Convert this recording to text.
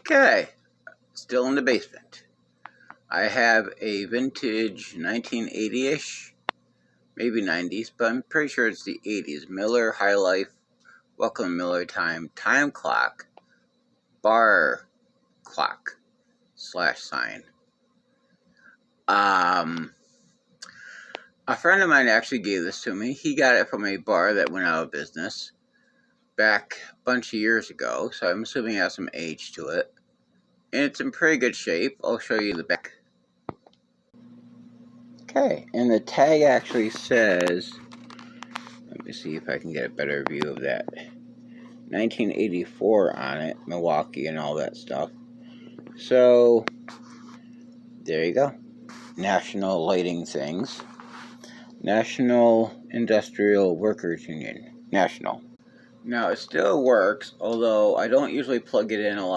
Okay, still in the basement. I have a vintage 1980-ish, maybe 90s, but I'm pretty sure it's the 80s. Miller High Life, Welcome Miller Time clock, bar clock / sign. A friend of mine actually gave this to me. He got it from a bar that went out of business back a bunch of years ago, so I'm assuming it has some age to it. And it's in pretty good shape. I'll show you the back. Okay, and the tag actually says, let me see if I can get a better view of that, 1984 on it, Milwaukee and all that stuff. So, there you go. National lighting things. National Industrial Workers Union. National. Now, it still works, although I don't usually plug it in a lot.